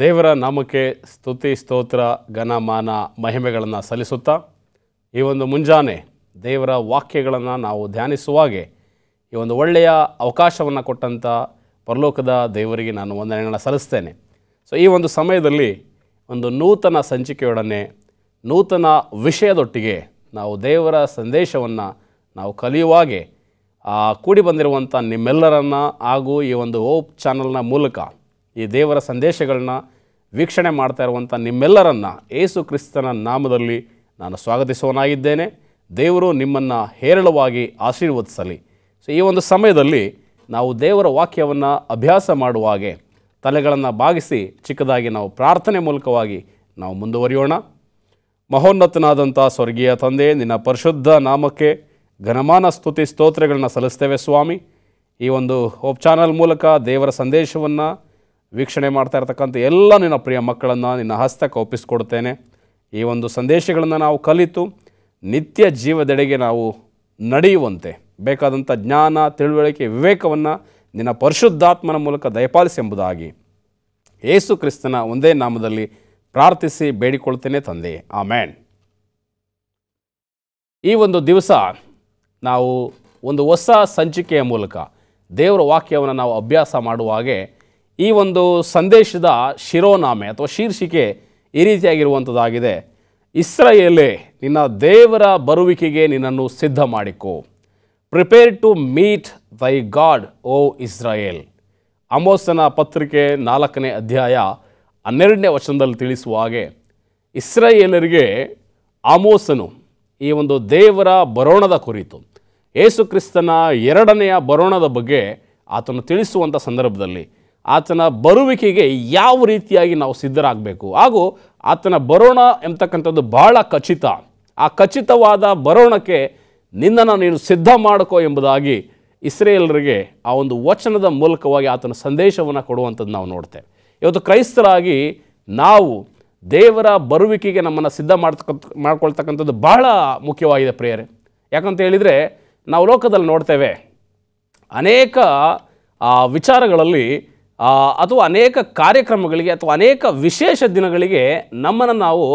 ದೇವರ ನಾಮಕ್ಕೆ ಸ್ತುತಿ ಸ್ತೋತ್ರ ಘನಮಾನ ಮಹಿಮೆಗಳನ್ನು ಸಲ್ಲಿಸುತ್ತಾ ಈ ಒಂದು ಮುಂಜಾನೆ ದೇವರ ವಾಕ್ಯಗಳನ್ನು ನಾವು ಧ್ಯಾನಿಸುವಾಗೆ ಈ ಒಂದು ಒಳ್ಳೆಯ ಅವಕಾಶವನ್ನು ಕೊಟ್ಟಂಥ ಪರಲೋಕದ ದೇವರಿಗೆ ನಾನು ವಂದನೆಗಳನ್ನು ಸಲ್ಲಿಸ್ತೇನೆ. ಸೊ ಈ ಒಂದು ಸಮಯದಲ್ಲಿ ಒಂದು ನೂತನ ಸಂಚಿಕೆಯೊಡನೆ ನೂತನ ವಿಷಯದೊಟ್ಟಿಗೆ ನಾವು ದೇವರ ಸಂದೇಶವನ್ನು ನಾವು ಕಲಿಯುವಾಗೆ ಕೂಡಿ ಬಂದಿರುವಂಥ ನಿಮ್ಮೆಲ್ಲರನ್ನು ಹಾಗೂ ಈ ಒಂದು ಹೋಪ್ ಚಾನಲ್ನ ಮೂಲಕ ಈ ದೇವರ ಸಂದೇಶಗಳನ್ನ ವೀಕ್ಷಣೆ ಮಾಡ್ತಾ ಇರುವಂಥ ನಿಮ್ಮೆಲ್ಲರನ್ನು ಯೇಸು ಕ್ರಿಸ್ತನ ನಾಮದಲ್ಲಿ ನಾನು ಸ್ವಾಗತಿಸುವನಾಗಿದ್ದೇನೆ. ದೇವರು ನಿಮ್ಮನ್ನು ಹೇರಳವಾಗಿ ಆಶೀರ್ವದಿಸಲಿ. ಸೊ ಈ ಒಂದು ಸಮಯದಲ್ಲಿ ನಾವು ದೇವರ ವಾಕ್ಯವನ್ನು ಅಭ್ಯಾಸ ಮಾಡುವಾಗೆ ತಲೆಗಳನ್ನು ಬಾಗಿಸಿ ಚಿಕ್ಕದಾಗಿ ನಾವು ಪ್ರಾರ್ಥನೆ ಮೂಲಕವಾಗಿ ನಾವು ಮುಂದುವರಿಯೋಣ. ಮಹೋನ್ನತನಾದಂಥ ಸ್ವರ್ಗೀಯ ತಂದೆ, ನಿನ್ನ ಪರಿಶುದ್ಧ ನಾಮಕ್ಕೆ ಘನಮಾನ ಸ್ತುತಿ ಸ್ತೋತ್ರಗಳನ್ನ ಸಲ್ಲಿಸ್ತೇವೆ ಸ್ವಾಮಿ. ಈ ಒಂದು ಹೋಪ್ ಚಾನಲ್ ಮೂಲಕ ದೇವರ ಸಂದೇಶವನ್ನು ವೀಕ್ಷಣೆ ಮಾಡ್ತಾ ಇರ್ತಕ್ಕಂಥ ಎಲ್ಲ ನಿನ್ನ ಪ್ರಿಯ ಮಕ್ಕಳನ್ನು ನಿನ್ನ ಹಸ್ತಕ್ಕೆ ಒಪ್ಪಿಸ್ಕೊಡ್ತೇನೆ. ಈ ಒಂದು ಸಂದೇಶಗಳನ್ನು ನಾವು ಕಲಿತು ನಿತ್ಯ ಜೀವದೆಡೆಗೆ ನಾವು ನಡೆಯುವಂತೆ ಬೇಕಾದಂಥ ಜ್ಞಾನ, ತಿಳುವಳಿಕೆ, ವಿವೇಕವನ್ನು ನಿನ್ನ ಪರಿಶುದ್ಧಾತ್ಮನ ಮೂಲಕ ದಯಪಾಲಿಸಿ ಎಂಬುದಾಗಿ ಯೇಸು ಕ್ರಿಸ್ತನ ಒಂದೇ ನಾಮದಲ್ಲಿ ಪ್ರಾರ್ಥಿಸಿ ಬೇಡಿಕೊಳ್ತೇನೆ ತಂದೆ, ಆಮೇನ್. ಈ ಒಂದು ದಿವಸ ನಾವು ಒಂದು ಹೊಸ ಸಂಚಿಕೆಯ ಮೂಲಕ ದೇವರ ವಾಕ್ಯವನ್ನು ನಾವು ಅಭ್ಯಾಸ ಮಾಡುವಾಗೆ ಈ ಒಂದು ಸಂದೇಶದ ಶಿರೋನಾಮೆ ಅಥವಾ ಶೀರ್ಷಿಕೆ ಈ ರೀತಿಯಾಗಿರುವಂಥದ್ದಾಗಿದೆ: ಇಸ್ರಾಯೇಲೇ, ನಿನ್ನ ದೇವರ ಬರುವಿಕೆಗೆ ನಿನ್ನನ್ನು ಸಿದ್ಧ ಮಾಡಿಕೋ. ಪ್ರಿಪೇರ್ ಟು ಮೀಟ್ ದೈ ಗಾಡ್, ಓ ಇಸ್ರಾಯೇಲ್. ಆಮೋಸನ ಪತ್ರಿಕೆ 4ನೇ ಅಧ್ಯಾಯ 12ನೇ ವಚನದಲ್ಲಿ ತಿಳಿಸುವ ಹಾಗೆ ಇಸ್ರಾಯೇಲರಿಗೆ ಆಮೋಸನು ಈ ಒಂದು ದೇವರ ಬರೋಣದ ಕುರಿತು, ಯೇಸು ಕ್ರಿಸ್ತನ ಎರಡನೆಯ ಬರೋಣದ ಬಗ್ಗೆ ಆತನು ತಿಳಿಸುವಂಥ ಸಂದರ್ಭದಲ್ಲಿ ಆತನ ಬರುವಿಕೆಗೆ ಯಾವ ರೀತಿಯಾಗಿ ನಾವು ಸಿದ್ಧರಾಗಬೇಕು, ಹಾಗೂ ಆತನ ಬರೋಣ ಎಂಬತಕ್ಕಂಥದ್ದು ಬಹಳ ಖಚಿತ. ಆ ಖಚಿತವಾದ ಬರೋಣಕ್ಕೆ ನಿನ್ನನ್ನು ನೀನು ಸಿದ್ಧ ಮಾಡಿಕೋ ಎಂಬುದಾಗಿ ಇಸ್ರಾಯೇಲರಿಗೆ ಆ ಒಂದು ವಚನದ ಮೂಲಕವಾಗಿ ಆತನ ಸಂದೇಶವನ್ನು ಕೊಡುವಂಥದ್ದು ನಾವು ನೋಡ್ತೇವೆ. ಇವತ್ತು ಕ್ರೈಸ್ತರಾಗಿ ನಾವು ದೇವರ ಬರುವಿಕೆಗೆ ನಮ್ಮನ್ನು ಸಿದ್ಧ ಮಾಡ್ಕೊಳ್ತಕ್ಕಂಥದ್ದು ಬಹಳ ಮುಖ್ಯವಾಗಿದೆ ಪ್ರಿಯರೇ. ಯಾಕಂತ ಹೇಳಿದರೆ ನಾವು ಲೋಕದಲ್ಲಿ ನೋಡ್ತೇವೆ ಅನೇಕ ವಿಚಾರಗಳಲ್ಲಿ ಅಥವಾ ಅನೇಕ ಕಾರ್ಯಕ್ರಮಗಳಿಗೆ ಅಥವಾ ಅನೇಕ ವಿಶೇಷ ದಿನಗಳಿಗೆ ನಮ್ಮನ್ನು ನಾವು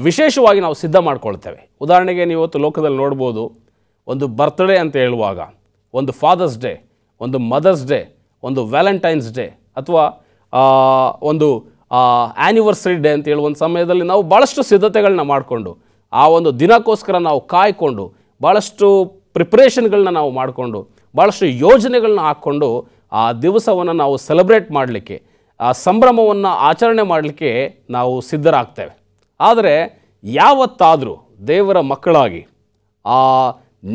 ವಿಶೇಷವಾಗಿ ನಾವು ಸಿದ್ಧ ಮಾಡ್ಕೊಳ್ತೇವೆ. ಉದಾಹರಣೆಗೆ ನೀವು ಇವತ್ತು ಲೋಕದಲ್ಲಿ ನೋಡ್ಬೋದು, ಒಂದು ಬರ್ತ್ಡೇ ಅಂತ ಹೇಳುವಾಗ, ಒಂದು ಫಾದರ್ಸ್ ಡೇ, ಒಂದು ಮದರ್ಸ್ ಡೇ, ಒಂದು ವ್ಯಾಲೆಂಟೈನ್ಸ್ ಡೇ ಅಥವಾ ಒಂದು ಆ್ಯನಿವರ್ಸರಿ ಡೇ ಅಂತ ಹೇಳುವ ಒಂದು ಸಮಯದಲ್ಲಿ ನಾವು ಭಾಳಷ್ಟು ಸಿದ್ಧತೆಗಳನ್ನ ಮಾಡಿಕೊಂಡು ಆ ಒಂದು ದಿನಕ್ಕೋಸ್ಕರ ನಾವು ಕಾಯ್ಕೊಂಡು ಭಾಳಷ್ಟು ಪ್ರಿಪ್ರೇಷನ್ಗಳನ್ನ ನಾವು ಮಾಡಿಕೊಂಡು ಭಾಳಷ್ಟು ಯೋಜನೆಗಳನ್ನ ಹಾಕ್ಕೊಂಡು ಆ ದಿವಸವನ್ನು ನಾವು ಸೆಲೆಬ್ರೇಟ್ ಮಾಡಲಿಕ್ಕೆ, ಆ ಸಂಭ್ರಮವನ್ನು ಆಚರಣೆ ಮಾಡಲಿಕ್ಕೆ ನಾವು ಸಿದ್ಧರಾಗ್ತೇವೆ. ಆದರೆ ಯಾವತ್ತಾದರೂ ದೇವರ ಮಕ್ಕಳಾಗಿ ಆ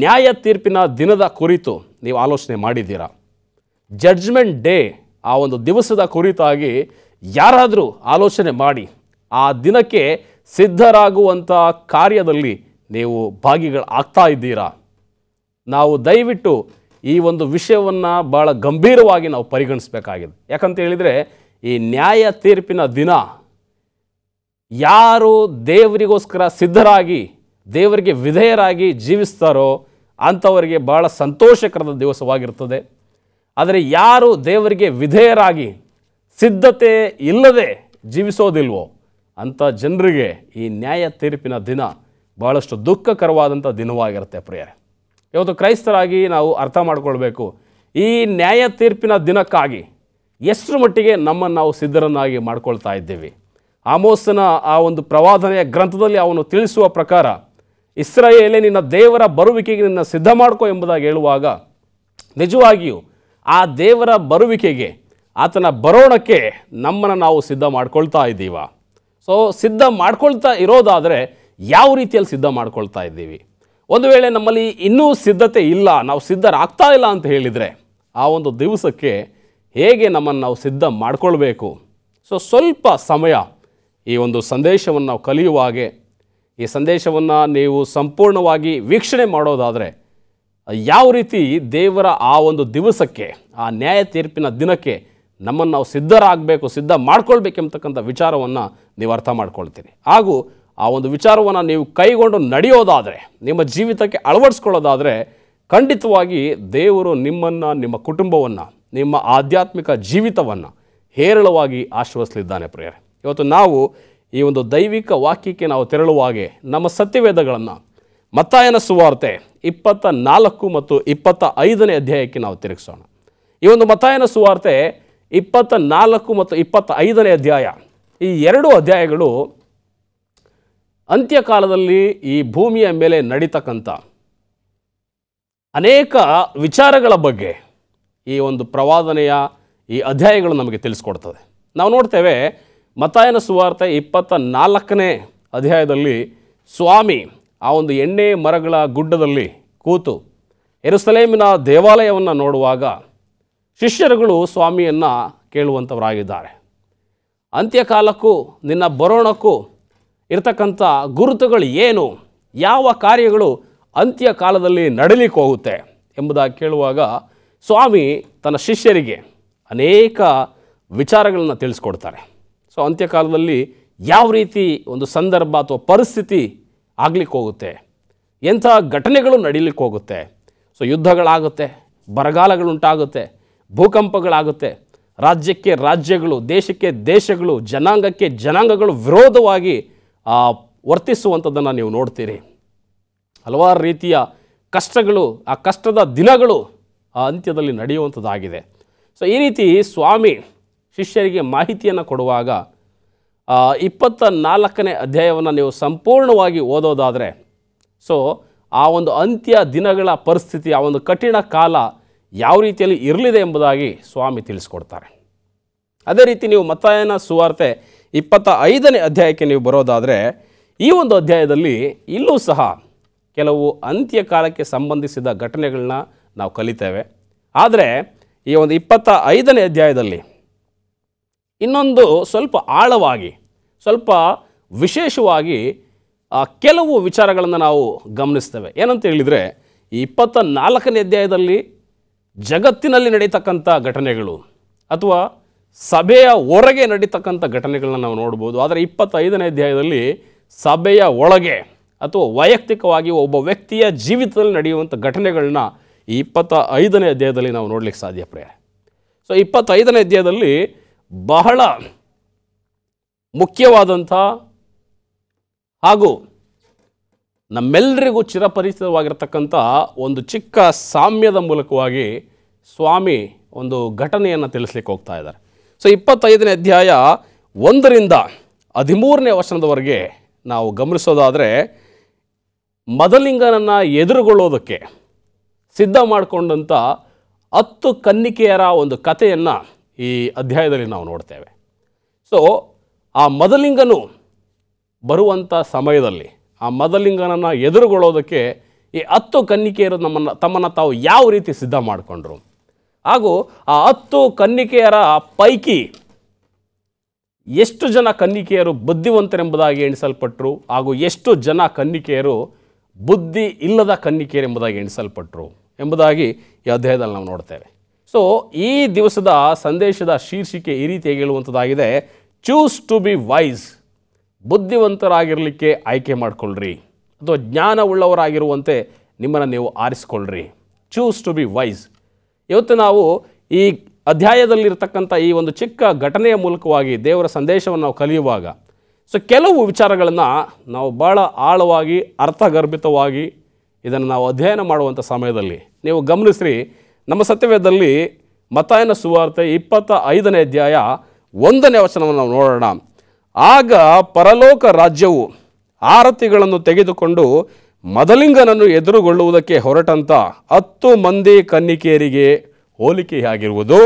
ನ್ಯಾಯ ತೀರ್ಪಿನ ದಿನದ ಕುರಿತು ನೀವು ಆಲೋಚನೆ ಮಾಡಿದ್ದೀರಾ? ಜಡ್ಜ್ಮೆಂಟ್ ಡೇ, ಆ ಒಂದು ದಿವಸದ ಕುರಿತಾಗಿ ಯಾರಾದರೂ ಆಲೋಚನೆ ಮಾಡಿ ಆ ದಿನಕ್ಕೆ ಸಿದ್ಧರಾಗುವಂಥ ಕಾರ್ಯದಲ್ಲಿ ನೀವು ಭಾಗಿಗಳಾಗ್ತಾ ಇದ್ದೀರಾ? ನಾವು ದಯವಿಟ್ಟು ಈ ಒಂದು ವಿಷಯವನ್ನು ಭಾಳ ಗಂಭೀರವಾಗಿ ನಾವು ಪರಿಗಣಿಸಬೇಕಾಗಿದೆ. ಯಾಕಂತ ಹೇಳಿದರೆ ಈ ನ್ಯಾಯ ತೀರ್ಪಿನ ದಿನ ಯಾರು ದೇವರಿಗೋಸ್ಕರ ಸಿದ್ಧರಾಗಿ ದೇವರಿಗೆ ವಿಧೇಯರಾಗಿ ಜೀವಿಸ್ತಾರೋ ಅಂಥವರಿಗೆ ಭಾಳ ಸಂತೋಷಕರದ ದಿವಸವಾಗಿರ್ತದೆ. ಆದರೆ ಯಾರು ದೇವರಿಗೆ ವಿಧೇಯರಾಗಿ ಸಿದ್ಧತೆ ಇಲ್ಲದೆ ಜೀವಿಸೋದಿಲ್ವೋ ಅಂಥ ಜನರಿಗೆ ಈ ನ್ಯಾಯ ತೀರ್ಪಿನ ದಿನ ಭಾಳಷ್ಟು ದುಃಖಕರವಾದಂಥ ದಿನವಾಗಿರುತ್ತೆ ಪ್ರಿಯರೇ. ಇವತ್ತು ಕ್ರೈಸ್ತರಾಗಿ ನಾವು ಅರ್ಥ ಮಾಡ್ಕೊಳ್ಬೇಕು, ಈ ನ್ಯಾಯ ತೀರ್ಪಿನ ದಿನಕ್ಕಾಗಿ ಎಷ್ಟರ ಮಟ್ಟಿಗೆ ನಮ್ಮನ್ನು ನಾವು ಸಿದ್ಧರನ್ನಾಗಿ ಮಾಡ್ಕೊಳ್ತಾ ಇದ್ದೇವೆ. ಆಮೋಸನ ಆ ಒಂದು ಪ್ರವಾದನೆಯ ಗ್ರಂಥದಲ್ಲಿ ಅವನು ತಿಳಿಸುವ ಪ್ರಕಾರ ಇಸ್ರಾಯೇಲೇ, ನಿನ್ನ ದೇವರ ಬರುವಿಕೆಗೆ ನಿನ್ನ ಸಿದ್ಧ ಮಾಡ್ಕೋ ಎಂಬುದಾಗಿ ಹೇಳುವಾಗ ನಿಜವಾಗಿಯೂ ಆ ದೇವರ ಬರುವಿಕೆಗೆ, ಆತನ ಬರೋಣಕ್ಕೆ ನಮ್ಮನ್ನು ನಾವು ಸಿದ್ಧ ಮಾಡ್ಕೊಳ್ತಾ ಇದ್ದೀವ? ಸೊ ಸಿದ್ಧ ಮಾಡ್ಕೊಳ್ತಾ ಇರೋದಾದರೆ ಯಾವ ರೀತಿಯಲ್ಲಿ ಸಿದ್ಧ ಮಾಡ್ಕೊಳ್ತಾ ಇದ್ದೀವಿ? ಒಂದು ವೇಳೆ ನಮ್ಮಲ್ಲಿ ಇನ್ನೂ ಸಿದ್ಧತೆ ಇಲ್ಲ, ನಾವು ಸಿದ್ಧರಾಗ್ತಾ ಇಲ್ಲ ಅಂತ ಹೇಳಿದರೆ ಆ ಒಂದು ದಿವಸಕ್ಕೆ ಹೇಗೆ ನಮ್ಮನ್ನು ನಾವು ಸಿದ್ಧ ಮಾಡಿಕೊಳ್ಬೇಕು? ಸೊ ಸ್ವಲ್ಪ ಸಮಯ ಈ ಒಂದು ಸಂದೇಶವನ್ನು ನಾವು ಕಲಿಯುವಾಗೆ, ಈ ಸಂದೇಶವನ್ನು ನೀವು ಸಂಪೂರ್ಣವಾಗಿ ವೀಕ್ಷಣೆ ಮಾಡೋದಾದರೆ ಯಾವ ರೀತಿ ದೇವರ ಆ ಒಂದು ದಿವಸಕ್ಕೆ, ಆ ನ್ಯಾಯ ತೀರ್ಪಿನ ದಿನಕ್ಕೆ ನಮ್ಮನ್ನು ನಾವು ಸಿದ್ಧರಾಗಬೇಕು, ಸಿದ್ಧ ಮಾಡ್ಕೊಳ್ಬೇಕೆಂಬತಕ್ಕಂಥ ವಿಚಾರವನ್ನು ನೀವು ಅರ್ಥ ಮಾಡ್ಕೊಳ್ತೀರಿ. ಹಾಗೂ ಆ ಒಂದು ವಿಚಾರವನ್ನು ನೀವು ಕೈಗೊಂಡು ನಡೆಯೋದಾದರೆ, ನಿಮ್ಮ ಜೀವಿತಕ್ಕೆ ಅಳವಡಿಸ್ಕೊಳ್ಳೋದಾದರೆ ಖಂಡಿತವಾಗಿ ದೇವರು ನಿಮ್ಮನ್ನು, ನಿಮ್ಮ ಕುಟುಂಬವನ್ನು, ನಿಮ್ಮ ಆಧ್ಯಾತ್ಮಿಕ ಜೀವಿತವನ್ನು ಹೇರಳವಾಗಿ ಆಶೀರ್ವದಿಸಲಿದ್ದಾನೆ ಪ್ರಿಯರೇ. ಇವತ್ತು ನಾವು ಈ ಒಂದು ದೈವಿಕ ವಾಕ್ಯಕ್ಕೆ ನಾವು ತೆರಳುವಾಗೆ ನಮ್ಮ ಸತ್ಯವೇದಗಳನ್ನು ಮತ್ತಾಯನ ಸುವಾರ್ತೆ 24 ಮತ್ತು 25ನೇ ಅಧ್ಯಾಯಕ್ಕೆ ನಾವು ತಿರುಗಿಸೋಣ. ಈ ಒಂದು ಮತ್ತಾಯನ ಸುವಾರ್ತೆ 24 ಮತ್ತು 25ನೇ ಅಧ್ಯಾಯ, ಈ ಎರಡು ಅಧ್ಯಾಯಗಳು ಅಂತ್ಯಕಾಲದಲ್ಲಿ ಈ ಭೂಮಿಯ ಮೇಲೆ ನಡೀತಕ್ಕಂಥ ಅನೇಕ ವಿಚಾರಗಳ ಬಗ್ಗೆ ಈ ಒಂದು ಪ್ರವಾದನೆಯ ಈ ಅಧ್ಯಾಯಗಳು ನಮಗೆ ತಿಳಿಸ್ಕೊಡ್ತದೆ. ನಾವು ನೋಡ್ತೇವೆ ಮತ್ತಾಯನ ಸುವಾರ್ತೆ 24ನೇ ಅಧ್ಯಾಯದಲ್ಲಿ ಸ್ವಾಮಿ ಆ ಒಂದು ಎಣ್ಣೆ ಮರಗಳ ಗುಡ್ಡದಲ್ಲಿ ಕೂತು ಯೆರೂಸಲೇಮಿನ ದೇವಾಲಯವನ್ನು ನೋಡುವಾಗ ಶಿಷ್ಯರುಗಳು ಸ್ವಾಮಿಯನ್ನು ಕೇಳುವಂಥವರಾಗಿದ್ದಾರೆ. ಅಂತ್ಯಕಾಲಕ್ಕೂ ನಿನ್ನ ಬರೋಣಕ್ಕೂ ಇರತಕ್ಕಂಥ ಗುರುತುಗಳು ಏನು, ಯಾವ ಕಾರ್ಯಗಳು ಅಂತ್ಯಕಾಲದಲ್ಲಿ ನಡೀಲಿಕ್ಕೆ ಹೋಗುತ್ತೆ ಎಂಬುದಾಗಿ ಕೇಳುವಾಗ ಸ್ವಾಮಿ ತನ್ನ ಶಿಷ್ಯರಿಗೆ ಅನೇಕ ವಿಚಾರಗಳನ್ನು ತಿಳಿಸ್ಕೊಡ್ತಾರೆ. ಸೊ ಅಂತ್ಯಕಾಲದಲ್ಲಿ ಯಾವ ರೀತಿ ಒಂದು ಸಂದರ್ಭ ಅಥವಾ ಪರಿಸ್ಥಿತಿ ಆಗ್ಲಿಕ್ಕೆ ಹೋಗುತ್ತೆ, ಎಂಥ ಘಟನೆಗಳು ನಡೀಲಿಕ್ಕೆ ಹೋಗುತ್ತೆ. ಸೊ ಯುದ್ಧಗಳಾಗುತ್ತೆ, ಬರಗಾಲಗಳುಂಟಾಗುತ್ತೆ, ಭೂಕಂಪಗಳಾಗುತ್ತೆ, ರಾಜ್ಯಕ್ಕೆ ರಾಜ್ಯಗಳು, ದೇಶಕ್ಕೆ ದೇಶಗಳು, ಜನಾಂಗಕ್ಕೆ ಜನಾಂಗಗಳು ವಿರೋಧವಾಗಿ ವರ್ತಿಸುವಂಥದ್ದನ್ನು ನೀವು ನೋಡ್ತೀರಿ. ಹಲವಾರು ರೀತಿಯ ಕಷ್ಟಗಳು, ಆ ಕಷ್ಟದ ದಿನಗಳು ಆ ಅಂತ್ಯದಲ್ಲಿ ನಡೆಯುವಂಥದ್ದಾಗಿದೆ. ಸೊ ಈ ರೀತಿ ಸ್ವಾಮಿ ಶಿಷ್ಯರಿಗೆ ಮಾಹಿತಿಯನ್ನು ಕೊಡುವಾಗ 24ನೇ ಅಧ್ಯಾಯವನ್ನು ನೀವು ಸಂಪೂರ್ಣವಾಗಿ ಓದೋದಾದರೆ ಸೊ ಆ ಒಂದು ಅಂತ್ಯ ದಿನಗಳ ಪರಿಸ್ಥಿತಿ, ಆ ಒಂದು ಕಠಿಣ ಕಾಲ ಯಾವ ರೀತಿಯಲ್ಲಿ ಇರಲಿದೆ ಎಂಬುದಾಗಿ ಸ್ವಾಮಿ ತಿಳಿಸ್ಕೊಡ್ತಾರೆ. ಅದೇ ರೀತಿ ನೀವು ಮತ್ತಾಯನ ಸುವಾರ್ತೆ 25ನೇ ಅಧ್ಯಾಯಕ್ಕೆ ನೀವು ಬರೋದಾದರೆ ಈ ಒಂದು ಅಧ್ಯಾಯದಲ್ಲಿ ಇಲ್ಲೂ ಸಹ ಕೆಲವು ಅಂತ್ಯಕಾಲಕ್ಕೆ ಸಂಬಂಧಿಸಿದ ಘಟನೆಗಳನ್ನ ನಾವು ಕಲಿತೇವೆ. ಆದರೆ ಈ ಒಂದು 25ನೇ ಅಧ್ಯಾಯದಲ್ಲಿ ಇನ್ನೊಂದು ಸ್ವಲ್ಪ ಆಳವಾಗಿ, ಸ್ವಲ್ಪ ವಿಶೇಷವಾಗಿ ಕೆಲವು ವಿಚಾರಗಳನ್ನು ನಾವು ಗಮನಿಸ್ತೇವೆ. ಏನಂತ ಹೇಳಿದರೆ ಈ 24ನೇ ಅಧ್ಯಾಯದಲ್ಲಿ ಜಗತ್ತಿನಲ್ಲಿ ನಡೀತಕ್ಕಂಥ ಘಟನೆಗಳು ಅಥವಾ ಸಭೆಯ ಹೊರಗೆ ನಡೀತಕ್ಕಂಥ ಘಟನೆಗಳನ್ನ ನಾವು ನೋಡ್ಬೋದು. ಆದರೆ 25ನೇ ಅಧ್ಯಾಯದಲ್ಲಿ ಸಭೆಯ ಒಳಗೆ ಅಥವಾ ವೈಯಕ್ತಿಕವಾಗಿ ಒಬ್ಬ ವ್ಯಕ್ತಿಯ ಜೀವಿತದಲ್ಲಿ ನಡೆಯುವಂಥ ಘಟನೆಗಳನ್ನ ಈ 25ನೇ ಅಧ್ಯಾಯದಲ್ಲಿ ನಾವು ನೋಡಲಿಕ್ಕೆ ಸಾಧ್ಯ ಪ್ರಿಯ. ಸೊ 25ನೇ ಅಧ್ಯಾಯದಲ್ಲಿ ಬಹಳ ಮುಖ್ಯವಾದಂಥ ಹಾಗೂ ನಮ್ಮೆಲ್ಲರಿಗೂ ಚಿರಪರಿಚಿತವಾಗಿರ್ತಕ್ಕಂಥ ಒಂದು ಚಿಕ್ಕ ಸಾಮ್ಯದ ಮೂಲಕವಾಗಿ ಸ್ವಾಮಿ ಒಂದು ಘಟನೆಯನ್ನು ತಿಳಿಸ್ಲಿಕ್ಕೆ ಹೋಗ್ತಾ ಇದ್ದಾರೆ. ಸೊ 25ನೇ ಅಧ್ಯಾಯ 1ರಿಂದ 13ನೇ ವಚನದವರೆಗೆ ನಾವು ಗಮನಿಸೋದಾದರೆ ಮದಲಿಂಗನನ್ನು ಎದುರುಗೊಳ್ಳೋದಕ್ಕೆ ಸಿದ್ಧ ಮಾಡಿಕೊಂಡಂಥ 10 ಕನ್ನಿಕೆಯರ ಒಂದು ಕಥೆಯನ್ನು ಈ ಅಧ್ಯಾಯದಲ್ಲಿ ನಾವು ನೋಡ್ತೇವೆ. ಸೊ ಆ ಮದಲಿಂಗನು ಬರುವಂಥ ಸಮಯದಲ್ಲಿ ಆ ಮದಲಿಂಗನನ್ನು ಎದುರುಗೊಳ್ಳೋದಕ್ಕೆ ಈ 10 ಕನ್ನಿಕೆಯರು ತಮ್ಮನ್ನು ತಾವು ಯಾವ ರೀತಿ ಸಿದ್ಧ ಮಾಡಿಕೊಂಡ್ರು, ಹಾಗೂ ಆ 10 ಕನ್ನಿಕೆಯರ ಪೈಕಿ ಎಷ್ಟು ಜನ ಕನ್ನಿಕೆಯರು ಬುದ್ಧಿವಂತರೆಂಬುದಾಗಿ ಎಣಿಸಲ್ಪಟ್ಟರು, ಹಾಗೂ ಎಷ್ಟು ಜನ ಕನ್ನಿಕೆಯರು ಬುದ್ಧಿ ಇಲ್ಲದ ಕನ್ನಿಕೆಯರು ಎಂಬುದಾಗಿ ಎಣಿಸಲ್ಪಟ್ಟರು ಎಂಬುದಾಗಿ ಈ ಅಧ್ಯಾಯದಲ್ಲಿ ನಾವು ನೋಡ್ತೇವೆ. ಸೊ ಈ ದಿವಸದ ಸಂದೇಶದ ಶೀರ್ಷಿಕೆ ಈ ರೀತಿಯಾಗಿ ಹೇಳುವಂಥದ್ದಾಗಿದೆ, ಚೂಸ್ ಟು ಬಿ ವೈಸ್. ಬುದ್ಧಿವಂತರಾಗಿರಲಿಕ್ಕೆ ಆಯ್ಕೆ ಮಾಡಿಕೊಳ್ಳ್ರಿ, ಅಥವಾ ಜ್ಞಾನವುಳ್ಳವರಾಗಿರುವಂತೆ ನಿಮ್ಮನ್ನು ನೀವು ಆರಿಸಿಕೊಳ್ಳ್ರಿ. Choose to be wise. ಇವತ್ತು ನಾವು ಈ ಅಧ್ಯಾಯದಲ್ಲಿರ್ತಕ್ಕಂಥ ಈ ಒಂದು ಚಿಕ್ಕ ಘಟನೆಯ ಮೂಲಕವಾಗಿ ದೇವರ ಸಂದೇಶವನ್ನು ನಾವು ಕಲಿಯುವಾಗ ಸೊ ಕೆಲವು ವಿಚಾರಗಳನ್ನು ನಾವು ಭಾಳ ಆಳವಾಗಿ ಅರ್ಥಗರ್ಭಿತವಾಗಿ ಇದನ್ನು ನಾವು ಅಧ್ಯಯನ ಮಾಡುವಂಥ ಸಮಯದಲ್ಲಿ ನೀವು ಗಮನಿಸ್ರಿ. ನಮ್ಮ ಸತ್ಯವೇದದಲ್ಲಿ ಮತ್ತಾಯನ ಸುವಾರ್ತೆ 25ನೇ ಅಧ್ಯಾಯ 1ನೇ ವಚನವನ್ನು ನಾವು ನೋಡೋಣ. ಆಗ ಪರಲೋಕ ರಾಜ್ಯವು ಆರತಿಗಳನ್ನು ತೆಗೆದುಕೊಂಡು ಮದಲಿಂಗನನ್ನು ಎದುರುಗೊಳ್ಳುವುದಕ್ಕೆ ಹೊರಟಂಥ 10 ಮಂದಿ ಕನ್ನಿಕೆಯರಿಗೆ ಹೋಲಿಕೆಯಾಗಿರುವುದು.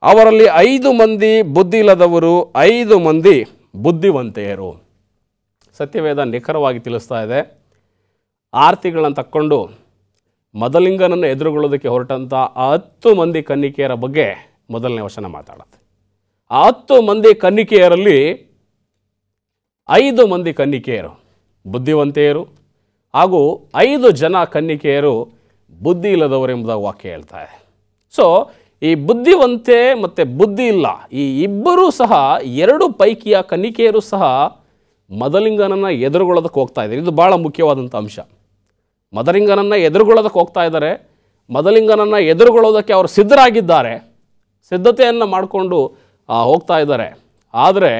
ಅವರಲ್ಲಿ 5 ಮಂದಿ ಬುದ್ಧಿ ಇಲ್ಲದವರು, 5 ಮಂದಿ ಬುದ್ಧಿವಂತೆಯರು. ಸತ್ಯವೇದ ನಿಖರವಾಗಿ ತಿಳಿಸ್ತಾ ಇದೆ. ಆರತಿಗಳನ್ನು ತಕ್ಕೊಂಡು ಮದಲಿಂಗನನ್ನು ಎದುರುಗೊಳ್ಳೋದಕ್ಕೆ ಹೊರಟಂಥ 10 ಮಂದಿ ಕನ್ನಿಕೆಯರ ಬಗ್ಗೆ ಮೊದಲನೇ ವಚನ ಮಾತಾಡುತ್ತೆ. ಆ 10 ಮಂದಿ ಕನ್ನಿಕೆಯರಲ್ಲಿ 5 ಮಂದಿ ಕನ್ನಿಕೆಯರು ಬುದ್ಧಿವಂತೆಯರು, ಹಾಗೂ 5 ಜನ ಕನ್ನಿಕೆಯರು ಬುದ್ಧಿ ಇಲ್ಲದವರು ಎಂಬುದಾಗಿ ವಾಕ್ಯ ಹೇಳ್ತಾ ಇದೆ. ಸೊ ಈ ಬುದ್ಧಿವಂತೆ ಮತ್ತು ಬುದ್ಧಿ ಇಲ್ಲ, ಈ ಇಬ್ಬರೂ ಸಹ 2 ಪೈಕಿಯ ಕನ್ನಿಕೆಯರು ಸಹ ಮದಲಿಂಗನನ್ನು ಎದುರುಗೊಳ್ಳೋದಕ್ಕೆ ಹೋಗ್ತಾ ಇದ್ದಾರೆ. ಇದು ಭಾಳ ಮುಖ್ಯವಾದಂಥ ಅಂಶ. ಮದಲಿಂಗನನ್ನು ಎದುರುಗೊಳ್ಳೋದಕ್ಕೆ ಹೋಗ್ತಾ ಇದ್ದಾರೆ. ಮದಲಿಂಗನನ್ನು ಎದುರುಗೊಳ್ಳೋದಕ್ಕೆ ಅವರು ಸಿದ್ಧರಾಗಿದ್ದಾರೆ. ಸಿದ್ಧತೆಯನ್ನು ಮಾಡಿಕೊಂಡು ಹೋಗ್ತಾ ಇದ್ದಾರೆ. ಆದರೆ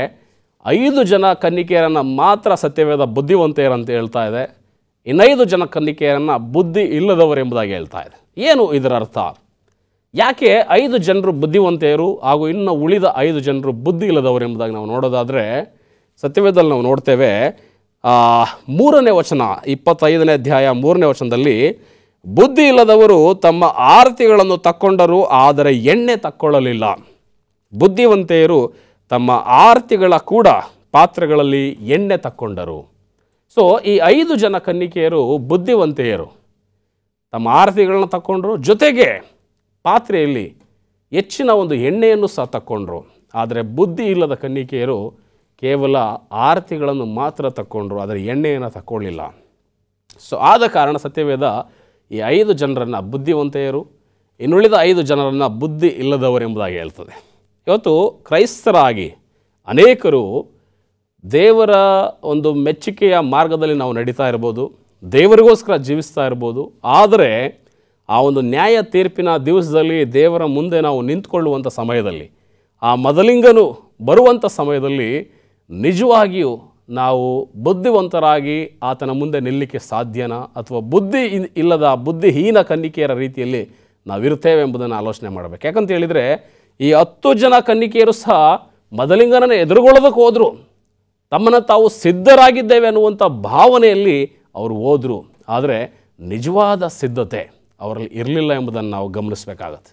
5 ಜನ ಕನ್ನಿಕೆಯರನ್ನು ಮಾತ್ರ ಸತ್ಯವೇದ ಬುದ್ಧಿವಂತೆಯರಂತ ಹೇಳ್ತಾ ಇದೆ. ಇನ್ನೈದು ಜನ ಕನ್ನಿಕೆಯರನ್ನು ಬುದ್ಧಿ ಇಲ್ಲದವರೆಂಬುದಾಗಿ ಹೇಳ್ತಾ ಇದೆ. ಏನು ಇದರ ಅರ್ಥ? ಯಾಕೆ 5 ಜನರು ಬುದ್ಧಿವಂತೆಯರು ಹಾಗೂ ಇನ್ನು ಉಳಿದ 5 ಜನರು ಬುದ್ಧಿ ಇಲ್ಲದವರು ಎಂಬುದಾಗಿ ನಾವು ನೋಡೋದಾದರೆ, ಸತ್ಯವೇದದಲ್ಲಿ ನಾವು ನೋಡ್ತೇವೆ 3ನೇ ವಚನ 25ನೇ ಅಧ್ಯಾಯ 3ನೇ ವಚನದಲ್ಲಿ, ಬುದ್ಧಿ ಇಲ್ಲದವರು ತಮ್ಮ ಆರತಿಗಳನ್ನು ತಕ್ಕೊಂಡರು, ಆದರೆ ಎಣ್ಣೆ ತಕ್ಕೊಳ್ಳಲಿಲ್ಲ. ಬುದ್ಧಿವಂತೆಯರು ತಮ್ಮ ಆರತಿಗಳ ಕೂಡ ಪಾತ್ರೆಗಳಲ್ಲಿ ಎಣ್ಣೆ ತಕ್ಕೊಂಡರು. ಸೊ ಈ 5 ಜನ ಕನ್ನಿಕೆಯರು ಬುದ್ಧಿವಂತೆಯರು, ತಮ್ಮ ಆರತಿಗಳನ್ನ ತಕ್ಕೊಂಡ್ರು, ಜೊತೆಗೆ ಪಾತ್ರೆಯಲ್ಲಿ ಹೆಚ್ಚಿನ ಒಂದು ಎಣ್ಣೆಯನ್ನು ಸಹ ತಕ್ಕೊಂಡ್ರು. ಆದರೆ ಬುದ್ಧಿ ಇಲ್ಲದ ಕನ್ನಿಕೆಯರು ಕೇವಲ ಆರತಿಗಳನ್ನು ಮಾತ್ರ ತಕ್ಕೊಂಡ್ರು, ಆದರೆ ಎಣ್ಣೆಯನ್ನು ತಕ್ಕೊಳ್ಳಿಲ್ಲ. ಸೊ ಆದ ಕಾರಣ ಸತ್ಯವೇದ ಈ 5 ಜನರನ್ನು ಬುದ್ಧಿವಂತೆಯರು, ಇನ್ನುಳಿದ 5 ಜನರನ್ನು ಬುದ್ಧಿ ಇಲ್ಲದವರೆಂಬುದಾಗಿ ಹೇಳ್ತದೆ. ಇವತ್ತು ಕ್ರೈಸ್ತರಾಗಿ ಅನೇಕರು ದೇವರ ಒಂದು ಮೆಚ್ಚುಗೆಯ ಮಾರ್ಗದಲ್ಲಿ ನಾವು ನಡೀತಾ ಇರ್ಬೋದು, ದೇವರಿಗೋಸ್ಕರ ಜೀವಿಸ್ತಾ ಇರ್ಬೋದು. ಆದರೆ ಆ ಒಂದು ನ್ಯಾಯ ತೀರ್ಪಿನ ದಿವಸದಲ್ಲಿ ದೇವರ ಮುಂದೆ ನಾವು ನಿಂತ್ಕೊಳ್ಳುವಂಥ ಸಮಯದಲ್ಲಿ, ಆ ಮದಲಿಂಗನು ಬರುವಂಥ ಸಮಯದಲ್ಲಿ ನಿಜವಾಗಿಯೂ ನಾವು ಬುದ್ಧಿವಂತರಾಗಿ ಆತನ ಮುಂದೆ ನಿಲ್ಲಲಿಕ್ಕೆ ಸಾಧ್ಯನಾ, ಅಥವಾ ಇಲ್ಲದ ಬುದ್ಧಿಹೀನ ಕನ್ನಿಕೆಯರ ರೀತಿಯಲ್ಲಿ ನಾವಿರ್ತೇವೆ ಎಂಬುದನ್ನು ಆಲೋಚನೆ ಮಾಡಬೇಕು. ಯಾಕಂತ ಹೇಳಿದರೆ ಈ 10 ಜನ ಕನ್ನಿಕೆಯರು ಸಹ ಮದಲಿಂಗನನ್ನು ಎದುರುಗೊಳ್ಳೋದಕ್ಕೆ ಹೋದರು. ತಮ್ಮನ್ನು ತಾವು ಸಿದ್ಧರಾಗಿದ್ದೇವೆ ಅನ್ನುವಂಥ ಭಾವನೆಯಲ್ಲಿ ಅವರು ಹೋದರು. ಆದರೆ ನಿಜವಾದ ಸಿದ್ಧತೆ ಅವರಲ್ಲಿ ಇರಲಿಲ್ಲ ಎಂಬುದನ್ನು ನಾವು ಗಮನಿಸಬೇಕಾಗತ್ತೆ.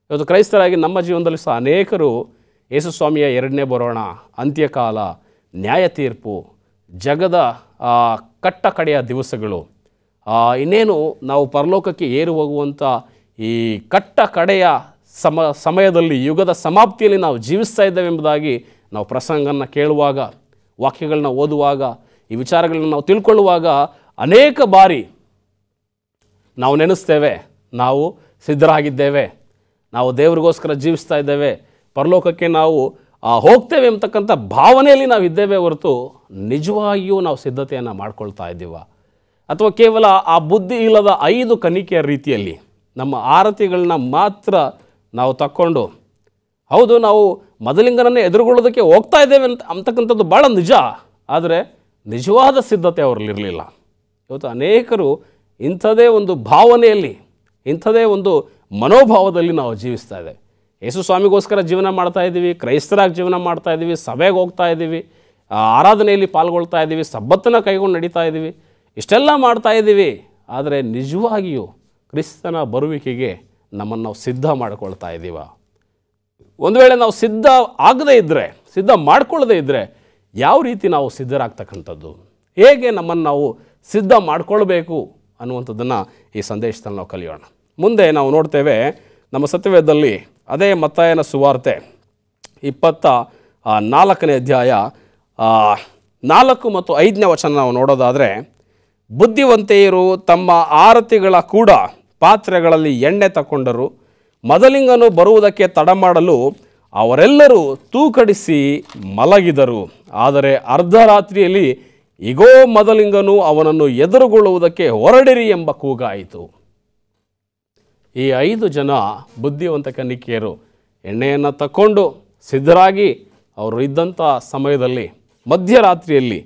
ಇವತ್ತು ಕ್ರೈಸ್ತರಾಗಿ ನಮ್ಮ ಜೀವನದಲ್ಲಿ ಸಹ ಅನೇಕರು ಯೇಸು ಸ್ವಾಮಿಯ 2ನೇ ಬರೋಣ, ಅಂತ್ಯಕಾಲ, ನ್ಯಾಯ ತೀರ್ಪು, ಜಗದ ಕಟ್ಟ ಕಡೆಯ ದಿವಸಗಳು, ಇನ್ನೇನು ನಾವು ಪರಲೋಕಕ್ಕೆ ಏರು ಹೋಗುವಂಥ ಈ ಕಟ್ಟ ಕಡೆಯ ಸಮಯದಲ್ಲಿ, ಯುಗದ ಸಮಾಪ್ತಿಯಲ್ಲಿ ನಾವು ಜೀವಿಸ್ತಾ ಇದ್ದೇವೆ ಎಂಬುದಾಗಿ ನಾವು ಪ್ರಸಂಗನ ಕೇಳುವಾಗ, ವಾಕ್ಯಗಳನ್ನ ಓದುವಾಗ, ಈ ವಿಚಾರಗಳನ್ನ ನಾವು ತಿಳ್ಕೊಳ್ಳುವಾಗ ಅನೇಕ ಬಾರಿ ನಾವು ನೆನೆಸ್ತೇವೆ, ನಾವು ಸಿದ್ಧರಾಗಿದ್ದೇವೆ, ನಾವು ದೇವರಿಗೋಸ್ಕರ ಜೀವಿಸ್ತಾ ಇದ್ದೇವೆ, ಪರಲೋಕಕ್ಕೆ ನಾವು ಹೋಗ್ತೇವೆ ಎಂಬತಕ್ಕಂಥ ಭಾವನೆಯಲ್ಲಿ ನಾವು ಇದ್ದೇವೆ ಹೊರತು ನಿಜವಾಗಿಯೂ ನಾವು ಸಿದ್ಧತೆಯನ್ನು ಮಾಡ್ಕೊಳ್ತಾ ಇದ್ದೀವ? ಅಥವಾ ಕೇವಲ ಆ ಬುದ್ಧಿ ಇಲ್ಲದ 5 ಕನ್ನಿಕೆಯರ ರೀತಿಯಲ್ಲಿ ನಮ್ಮ ಆರತಿಗಳನ್ನ ಮಾತ್ರ ನಾವು ತಕ್ಕೊಂಡು, ಹೌದು ನಾವು ಮದಲಿಂಗನನ್ನು ಎದುರುಗೊಳ್ಳೋದಕ್ಕೆ ಹೋಗ್ತಾ ಇದ್ದೇವೆ ಅಂತಕ್ಕಂಥದ್ದು ಭಾಳ ನಿಜ, ಆದರೆ ನಿಜವಾದ ಸಿದ್ಧತೆ ಅವರಲ್ಲಿರಲಿಲ್ಲ. ಇವತ್ತು ಅನೇಕರು ಇಂಥದೇ ಒಂದು ಭಾವನೆಯಲ್ಲಿ, ಇಂಥದೇ ಒಂದು ಮನೋಭಾವದಲ್ಲಿ ನಾವು ಜೀವಿಸ್ತಾ ಇದ್ದೇವೆ. ಯೇಸು ಸ್ವಾಮಿಗೋಸ್ಕರ ಜೀವನ ಮಾಡ್ತಾ ಇದ್ದೀವಿ, ಕ್ರೈಸ್ತರಾಗಿ ಜೀವನ ಮಾಡ್ತಾ ಇದ್ದೀವಿ, ಸಭೆಗೆ ಹೋಗ್ತಾ ಇದ್ದೀವಿ, ಆರಾಧನೆಯಲ್ಲಿ ಪಾಲ್ಗೊಳ್ತಾ ಇದ್ದೀವಿ, ಸಬ್ಬತ್ತನ್ನು ಕೈಗೊಂಡು ನಡೀತಾ ಇದ್ದೀವಿ, ಇಷ್ಟೆಲ್ಲ ಮಾಡ್ತಾ ಇದ್ದೀವಿ. ಆದರೆ ನಿಜವಾಗಿಯೂ ಕ್ರಿಸ್ತನ ಬರುವಿಕೆಗೆ ನಮ್ಮನ್ನು ನಾವು ಸಿದ್ಧ ಮಾಡ್ಕೊಳ್ತಾ ಇದ್ದೀವ? ಒಂದು ವೇಳೆ ನಾವು ಸಿದ್ಧ ಆಗದೇ ಇದ್ದರೆ, ಸಿದ್ಧ ಮಾಡ್ಕೊಳ್ಳದೇ ಇದ್ದರೆ ಯಾವ ರೀತಿ ನಾವು ಸಿದ್ಧರಾಗ್ತಕ್ಕಂಥದ್ದು, ಹೇಗೆ ನಮ್ಮನ್ನು ನಾವು ಸಿದ್ಧ ಮಾಡ್ಕೊಳ್ಬೇಕು ಅನ್ನುವಂಥದ್ದನ್ನು ಈ ಸಂದೇಶದಲ್ಲಿ ನಾವು ಕಲಿಯೋಣ. ಮುಂದೆ ನಾವು ನೋಡ್ತೇವೆ ನಮ್ಮ ಸತ್ಯವೇದದಲ್ಲಿ ಅದೇ ಮತ್ತಾಯನ ಸುವಾರ್ತೆ 24ನೇ ಅಧ್ಯಾಯ 4 ಮತ್ತು 5ನೇ ವಚನ ನಾವು ನೋಡೋದಾದರೆ, ಬುದ್ಧಿವಂತೆಯರು ತಮ್ಮ ಆರತಿಗಳ ಕೂಡ ಪಾತ್ರೆಗಳಲ್ಲಿ ಎಣ್ಣೆ ತಕ್ಕೊಂಡರು, ಮದಲಿಂಗನು ಬರುವುದಕ್ಕೆ ತಡ ಮಾಡಲು ಅವರೆಲ್ಲರೂ ತೂಕಡಿಸಿ ಮಲಗಿದರು. ಆದರೆ ಅರ್ಧರಾತ್ರಿಯಲ್ಲಿ ಇಗೋ ಮದಲಿಂಗನು ಅವನನ್ನು ಎದುರುಗೊಳ್ಳುವುದಕ್ಕೆ ಹೊರಡಿರಿ ಎಂಬ ಕೂಗಾಯಿತು. ಈ 5 ಜನ ಬುದ್ಧಿವಂತ ಕನ್ನಿಕೆಯರು ಎಣ್ಣೆಯನ್ನು ತಕ್ಕೊಂಡು ಸಿದ್ಧರಾಗಿ ಅವರು ಇದ್ದಂಥ ಸಮಯದಲ್ಲಿ ಮಧ್ಯರಾತ್ರಿಯಲ್ಲಿ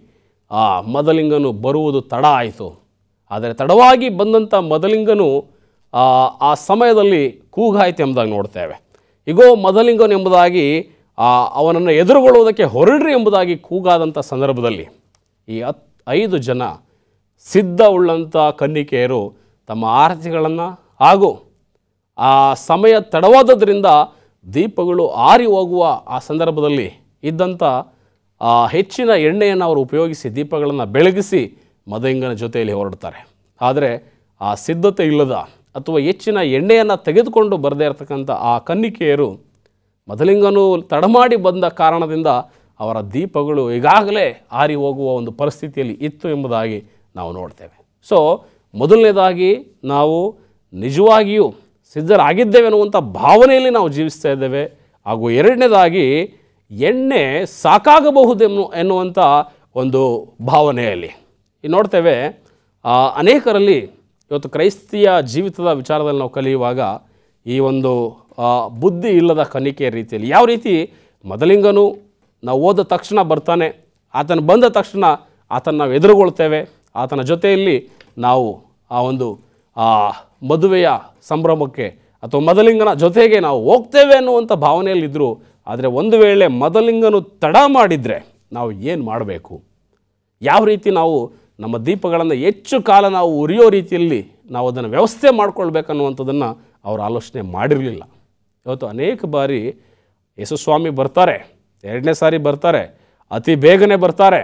ಆ ಮದಲಿಂಗನು ಬರುವುದು ತಡ ಆಯಿತು. ಆದರೆ ತಡವಾಗಿ ಬಂದಂಥ ಮದಲಿಂಗನು ಆ ಸಮಯದಲ್ಲಿ ಕೂಗಾಯಿತು ಎಂಬುದಾಗಿ ನೋಡ್ತೇವೆ. ಇಗೋ ಮದಲಿಂಗನು ಎಂಬುದಾಗಿ ಅವನನ್ನು ಎದುರುಗೊಳ್ಳುವುದಕ್ಕೆ ಹೊರಡ್ರಿ ಎಂಬುದಾಗಿ ಕೂಗಾದಂಥ ಸಂದರ್ಭದಲ್ಲಿ ಈ 5 ಜನ ಸಿದ್ಧ ಉಳ್ಳಂಥ ಕನ್ನಿಕೆಯರು ತಮ್ಮ ಆರತಿಗಳನ್ನು ಹಾಗೂ ಆ ಸಮಯ ತಡವಾದದ್ರಿಂದ ದೀಪಗಳು ಆರಿ ಹೋಗುವ ಆ ಸಂದರ್ಭದಲ್ಲಿ ಇದ್ದಂಥ ಹೆಚ್ಚಿನ ಎಣ್ಣೆಯನ್ನು ಅವರು ಉಪಯೋಗಿಸಿ ದೀಪಗಳನ್ನು ಬೆಳಗಿಸಿ ಮದಲಿಂಗನ ಜೊತೆಯಲ್ಲಿ ಹೊರಡ್ತಾರೆ. ಆದರೆ ಆ ಸಿದ್ಧತೆ ಇಲ್ಲದ ಅಥವಾ ಹೆಚ್ಚಿನ ಎಣ್ಣೆಯನ್ನು ತೆಗೆದುಕೊಂಡು ಬರದೇ ಇರತಕ್ಕಂಥ ಆ ಕನ್ನಿಕೆಯರು ಮದಲಿಂಗನು ತಡಮಾಡಿ ಬಂದ ಕಾರಣದಿಂದ ಅವರ ದೀಪಗಳು ಈಗಾಗಲೇ ಆರಿ ಹೋಗುವ ಒಂದು ಪರಿಸ್ಥಿತಿಯಲ್ಲಿ ಇತ್ತು ಎಂಬುದಾಗಿ ನಾವು ನೋಡ್ತೇವೆ. ಸೊ ಮೊದಲನೇದಾಗಿ ನಾವು ನಿಜವಾಗಿಯೂ ಸಿದ್ಧರಾಗಿದ್ದೇವೆ ಅನ್ನುವಂಥ ಭಾವನೆಯಲ್ಲಿ ನಾವು ಜೀವಿಸ್ತಾ ಇದ್ದೇವೆ. ಹಾಗೂ ಎರಡನೇದಾಗಿ ಎಣ್ಣೆ ಸಾಕಾಗಬಹುದೆನ್ನು ಎನ್ನುವಂಥ ಒಂದು ಭಾವನೆಯಲ್ಲಿ ನೋಡ್ತೇವೆ. ಅನೇಕರಲ್ಲಿ ಇವತ್ತು ಕ್ರೈಸ್ತಿಯ ಜೀವಿತದ ವಿಚಾರದಲ್ಲಿ ನಾವು ಕಲಿಯುವಾಗ ಈ ಒಂದು ಬುದ್ಧಿ ಇಲ್ಲದ ಕನ್ನಿಕೆಯ ರೀತಿಯಲ್ಲಿ ಯಾವ ರೀತಿ ಮೊದಲಿಂಗನು ನಾವು ಓದ ತಕ್ಷಣ ಬರ್ತಾನೆ, ಆತನ ಬಂದ ತಕ್ಷಣ ಆತನ ನಾವು ಎದುರುಗೊಳ್ತೇವೆ, ಆತನ ಜೊತೆಯಲ್ಲಿ ನಾವು ಆ ಒಂದು ಮದುವೆಯ ಸಂಭ್ರಮಕ್ಕೆ ಅಥವಾ ಮೊದಲಿಂಗನ ಜೊತೆಗೆ ನಾವು ಹೋಗ್ತೇವೆ ಅನ್ನುವಂಥ ಭಾವನೆಯಲ್ಲಿದ್ದರು. ಆದರೆ ಒಂದು ವೇಳೆ ಮೊದಲಿಂಗನು ತಡ ಮಾಡಿದರೆ ನಾವು ಏನು ಮಾಡಬೇಕು, ಯಾವ ರೀತಿ ನಾವು ನಮ್ಮ ದೀಪಗಳನ್ನು ಹೆಚ್ಚು ಕಾಲ ನಾವು ಉರಿಯೋ ರೀತಿಯಲ್ಲಿ ನಾವು ಅದನ್ನು ವ್ಯವಸ್ಥೆ ಮಾಡ್ಕೊಳ್ಬೇಕನ್ನುವಂಥದ್ದನ್ನು ಅವರು ಆಲೋಚನೆ ಮಾಡಿರಲಿಲ್ಲ. ಇವತ್ತು ಅನೇಕ ಬಾರಿ ಯೇಸುಸ್ವಾಮಿ ಬರ್ತಾರೆ, 2ನೇ ಸಾರಿ ಬರ್ತಾರೆ, ಅತಿ ಬೇಗನೆ ಬರ್ತಾರೆ,